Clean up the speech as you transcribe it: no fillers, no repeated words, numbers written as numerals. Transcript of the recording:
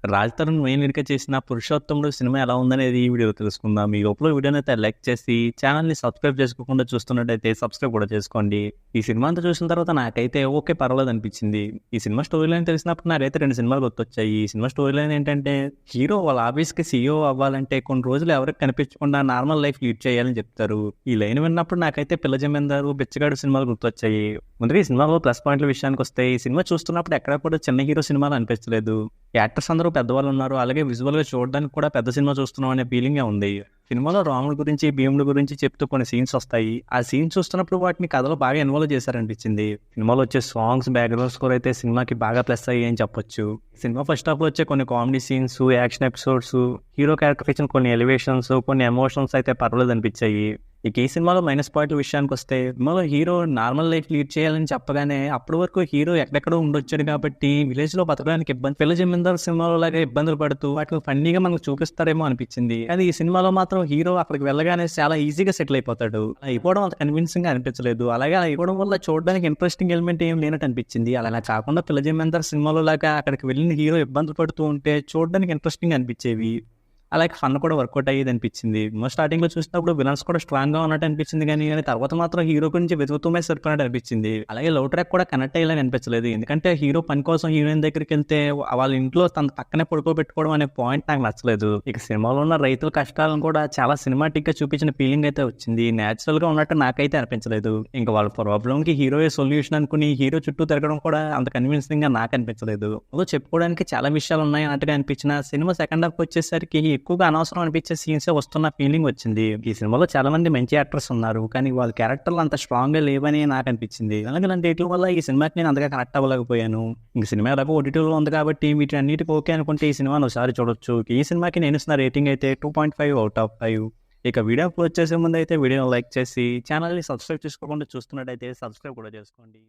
Raj Tarun main లీడ్‌గా చేసిన 'పురుషోత్తముడు' cinema ఎలా ఉందనేది ఈ వీడియోలో తెలుసుకుందాం. ఈ లోపల వీడియోనైతే లైక్ చేసి ఛానెల్‌ని సబ్స్క్రైబ్ చేసుకోకుండా చూస్తున్నట్టయితే సబ్స్క్రైబ్ కూడా చేసుకోండి. ఈ సినిమా అంతా చూసిన తర్వాత నాకైతే ఓకే పర్వాలేదనిపించింది. ఈ సినిమా స్టోరీ లైన్ తెలిసినప్పుడు నాకైతే 2 సినిమాలు గుర్తొచ్చాయి. ఈ సినిమా స్టోరీ లైన్ ఏంటంటే హీరో వాళ్ళ ఆఫీస్‌కి సీఈఓ అవ్వాలంటే కొన్ని రోజులు ఎవరికి కనిపించకుండా నార్మల్ లైఫ్ లీడ్ చేయాలని చెప్తారు. ఈ లైన్ విన్నప్పుడు నాకైతే 'పిల్ల జమీందారు', 'బిచ్చగాడు' సినిమాలు గుర్తొచ్చాయి. ముందుగా ఈ సినిమాలో ప్లస్ పాయింట్ల విషయానికొస్తే ఈ సినిమా చూస్తున్నప్పుడు ఎక్కడ కూడా చిన్న హీరో సినిమాలా అనిపించలేదు. యాక్టర్స్ అందరూ పెద్దవాళ్ళు ఉన్నారు. అలాగే విజువల్‌గా చూడడానికి కూడా పెద్ద సినిమా చూస్తున్నాం అనే ఫీలింగే ఉంది. సినిమాలో రాముడి గురించి, భీముడి గురించి చెప్తూ కొన్ని సీన్స్ వస్తాయి. ఆ సీన్స్ చూస్తున్నప్పుడు వాటిని కథలో బాగా ఇన్వాల్వ్ చేశారనిపించింది. సినిమాలో వచ్చే సాంగ్స్, బ్యాక్‌గ్రౌండ్ స్కోర్ అయితే సినిమాకి బాగా ప్లస్ అయ్యాయి అని చెప్పొచ్చు. సినిమా ఫస్ట్ హాఫ్‌లో వచ్చే కొన్ని comedy scenes, action episodes, hero క్యారెక్టర్‌కి ఇచ్చిన కొన్ని ఎలివేషన్స్, కొన్ని ఎమోషన్స్ అయితే పర్వాలేదనిపించాయి. ఇక ఈ సినిమాలో మైనస్ పాయింట్ల విషయానికొస్తే సినిమాలో హీరో నార్మల్ లైఫ్ లీడ్ చేయాలని చెప్పగానే అప్పటి వరకు హీరో ఎక్కడెక్కడో ఉండొచ్చాడు కాబట్టి విలేజ్‌లో బతకడానికి ఇబ్బంది. 'పిల్ల జమీందార్' సినిమాలో లాగా ఇబ్బందులు పడుతూ వాటిని ఫన్నీగా మనకు చూపిస్తారేమో అనిపించింది. కానీ ఈ సినిమాలో మాత్రం హీరో అక్కడికి వెళ్ళగానే చాలా ఈజీగా సెటిల్ అయిపోతాడు. అలా అయిపోవడం అంత కన్విన్సింగ్‌గా అనిపించలేదు. అలాగే అలా అయిపోవడం వల్ల చూడడానికి ఇంట్రెస్టింగ్ ఎలిమెంట్ ఏం లేనట్టు అనిపించింది. అలా కాకుండా 'పిల్ల జమీందార్' సినిమాలో లాగా అక్కడికి వెళ్ళిన హీరో ఇబ్బందులు పడుతూ ఉంటే చూడడానికి ఇంట్రెస్టింగ్ అనిపించేవి. అలాగే ఫన్ కూడా వర్కౌట్ అయ్యేదనిపించింది. స్టార్టింగ్‌లో చూసినప్పుడు విలన్స్ కూడా స్ట్రాంగ్‌గా ఉన్నట్టు అనిపించింది కానీ తర్వాత మాత్రం హీరో గురించి వెతుకుతూనే సరిపోయినట్టు అనిపించింది. అలాగే లవ్ ట్రాక్ కూడా కనెక్ట్ అయ్యేలాగా అనిపించలేదు. ఎందుకంటే హీరో పని కోసం హీరోయిన్ దగ్గరికెళ్తే వాళ్ళ ఇంట్లో తన పక్కనే పడుకోబెట్టుకోవడం అనే పాయింట్ నాకు నచ్చలేదు. ఇక సినిమాలో ఉన్న రైతుల కష్టాలను కూడా చాలా సినిమాటిక్‌గా చూపించిన ఫీలింగ్ అయితే వచ్చింది. నేచురల్‌గా ఉన్నట్టు నాకైతే అనిపించలేదు. ఇంకా వాళ్ళ ప్రాబ్లమ్‌కి హీరోయే సొల్యూషన్ అనుకుని హీరో చుట్టూ తిరగడం కూడా అంత కన్విన్సింగ్‌గా నాకు అనిపించలేదు. చెప్పుకోవడానికి చాలా విషయాలు ఉన్నాయి అన్నట్టుగా అనిపించిన సినిమా సెకండ్ హాఫ్‌కి వచ్చేసరికి ఎక్కువగా అనవసరం అనిపించే సీన్సే వస్తున్న ఫీలింగ్ వచ్చింది. ఈ సినిమాలో చాలా మంది మంచి యాక్టర్స్ ఉన్నారు. కానీ వాళ్ళ క్యారెక్టర్లు అంత స్ట్రాంగ్‌గా లేవని నాకు అనిపించింది. అలాంటి వీటి వల్ల ఈ సినిమాకి నేను అంతగా కనెక్ట్ అవ్వలేకపోయాను. ఇంక సినిమా ఎలాగో ఓటీటీలో ఉంది కాబట్టి వీటి అన్నిటికి ఓకే అనుకుంటే ఈ సినిమాని ఒకసారి చూడొచ్చు. ఈ సినిమాకి నేను ఇస్తున్న రేటింగ్ అయితే 2.5 అవుట్ ఆఫ్ 5. ఇక వీడియో అప్లోడ్ చేసే ముందు అయితే వీడియోని లైక్ చేసి ఛానల్‌ని సబ్స్క్రైబ్ చేసుకోకుండా చూస్తున్నట్టయితే సబ్స్క్రైబ్ కూడా చేసుకోండి.